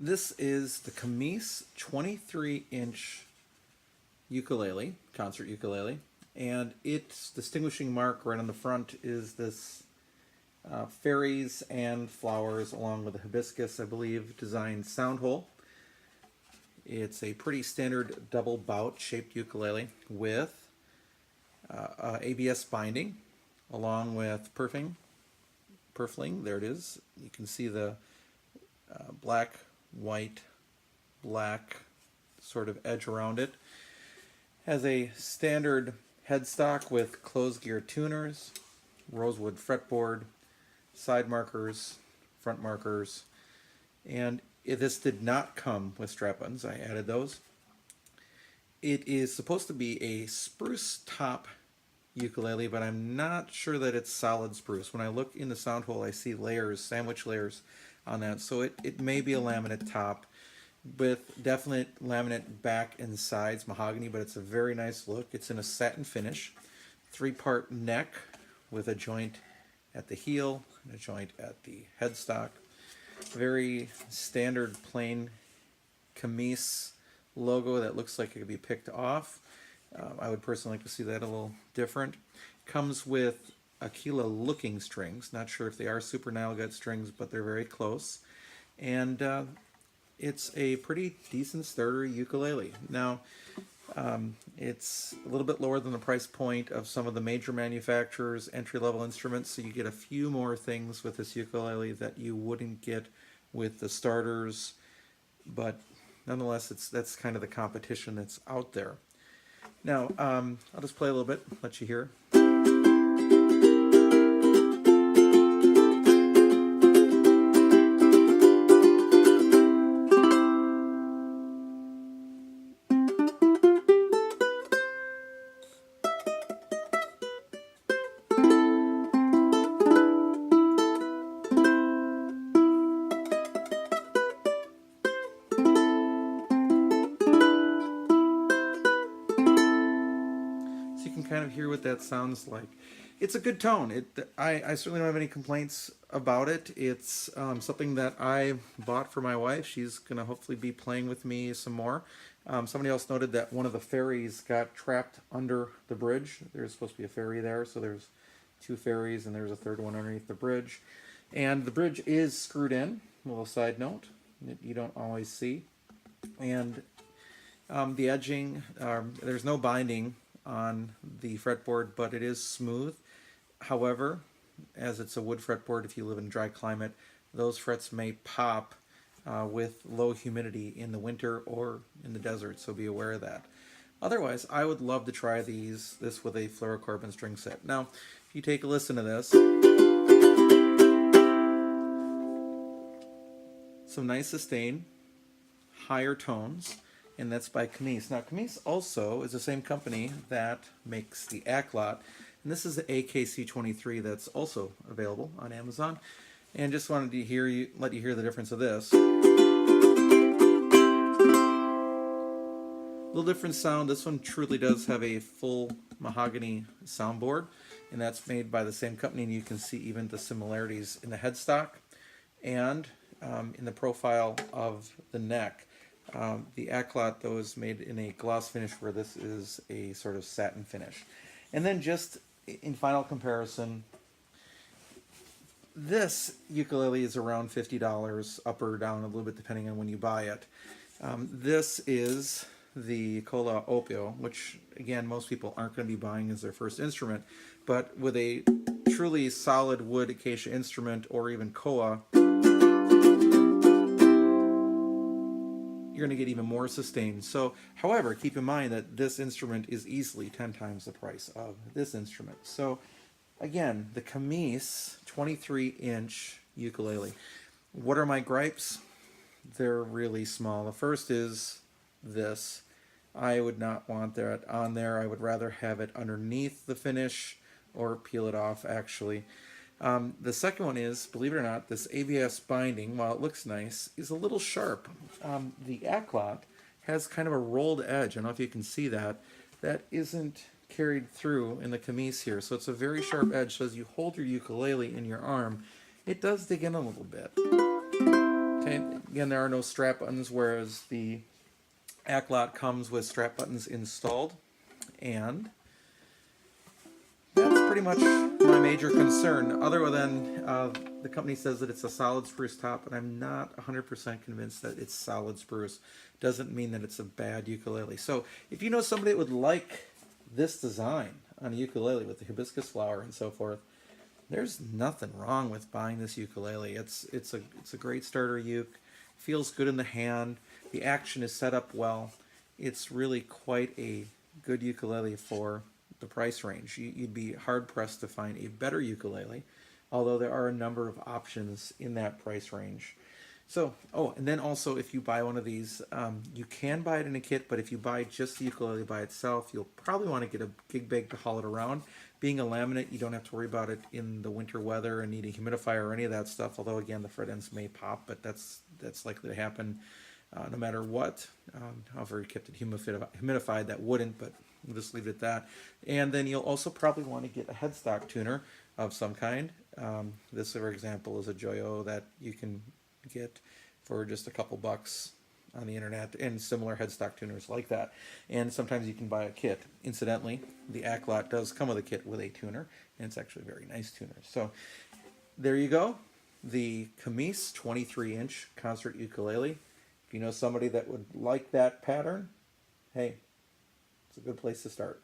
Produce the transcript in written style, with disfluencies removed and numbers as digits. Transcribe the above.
This is the Kmise 23-inch ukulele, concert ukulele, and its distinguishing mark right on the front is this fairies and flowers along with a hibiscus, I believe, designed sound hole. It's a pretty standard double bout shaped ukulele with ABS binding along with purfling, there it is. You can see the black, white, black sort of edge around it. Has a standard headstock with closed gear tuners, rosewood fretboard, side markers, front markers, and this did not come with strap buttons. I added those. It is supposed to be a spruce top ukulele, but I'm not sure that it's solid spruce. When I look in the sound hole, I see layers, sandwich layers on that, so it may be a laminate top with definite laminate back and sides, mahogany, but it's a very nice look. It's in a satin finish, 3-part neck with a joint at the heel and a joint at the headstock. Very standard plain Kmise logo that looks like it could be picked off. I would personally like to see that a little different. Comes with Aquila looking strings. Not sure if they are super Nile gut strings, but they're very close. And it's a pretty decent starter ukulele. Now, it's a little bit lower than the price point of some of the major manufacturers' entry-level instruments, so you get a few more things with this ukulele that you wouldn't get with the starters, but nonetheless, that's kind of the competition that's out there. Now, I'll just play a little bit, let you hear. So you can kind of hear what that sounds like. It's a good tone. I certainly don't have any complaints about it. It's something that I bought for my wife. She's going to hopefully be playing with me some more. Somebody else noted that one of the fairies got trapped under the bridge. There's supposed to be a fairy there, so there's 2 fairies and there's a 3rd one underneath the bridge. And the bridge is screwed in, a little side note, that you don't always see. And the edging, there's no binding on the fretboard, but it is smooth. However, as it's a wood fretboard, if you live in a dry climate, those frets may pop with low humidity in the winter or in the desert, so be aware of that. Otherwise, I would love to try this with a fluorocarbon string set. Now, if you take a listen to this, some nice sustain, higher tones, and that's by Kmise. Now, Kmise also is the same company that makes the Acklot, and this is the AKC23 that's also available on Amazon. And just wanted to let you hear the difference of this. Little different sound. This one truly does have a full mahogany soundboard, and that's made by the same company, and you can see even the similarities in the headstock and in the profile of the neck. The Acklot, though, is made in a gloss finish, where this is a sort of satin finish. And then just in final comparison, this ukulele is around $50, up or down a little bit depending on when you buy it. This is the Kola Opio, which again most people aren't going to be buying as their first instrument, but with a truly solid wood acacia instrument or even koa, you're going to get even more sustain. So, however, keep in mind that this instrument is easily 10 times the price of this instrument. So, again, the Kmise 23-inch ukulele. What are my gripes? They're really small. The first is this. I would not want that on there. I would rather have it underneath the finish or peel it off, actually. The second one is, believe it or not, this ABS binding, while it looks nice, is a little sharp. The Acklot has kind of a rolled edge. I don't know if you can see that. That isn't carried through in the Kmise here. So it's a very sharp edge. So as you hold your ukulele in your arm, it does dig in a little bit. Okay, again, there are no strap buttons, whereas the Acklot comes with strap buttons installed. And that's pretty much my major concern, other than the company says that it's a solid spruce top, and I'm not 100% convinced that it's solid spruce. Doesn't mean that it's a bad ukulele. So if you know somebody that would like this design on a ukulele with the hibiscus flower and so forth, there's nothing wrong with buying this ukulele. It's a great starter uke. Feels good in the hand. The action is set up well. It's really quite a good ukulele for the price range. You'd be hard pressed to find a better ukulele, although there are a number of options in that price range. So, oh, and then also if you buy one of these, you can buy it in a kit, but if you buy just the ukulele by itself, you'll probably want to get a gig bag to haul it around. Being a laminate, you don't have to worry about it in the winter weather and need a humidifier or any of that stuff, although again, the fret ends may pop, but that's likely to happen no matter what. However, you kept it humidified, that wouldn't, but we'll just leave it at that. And then you'll also probably want to get a headstock tuner of some kind. This, for example, is a Joyo that you can get for just a couple bucks on the internet, and similar headstock tuners like that. And sometimes you can buy a kit. Incidentally, the Acklot does come with a kit with a tuner, and it's actually a very nice tuner. So there you go, the Kmise 23-inch concert ukulele. If you know somebody that would like that pattern, hey, it's a good place to start.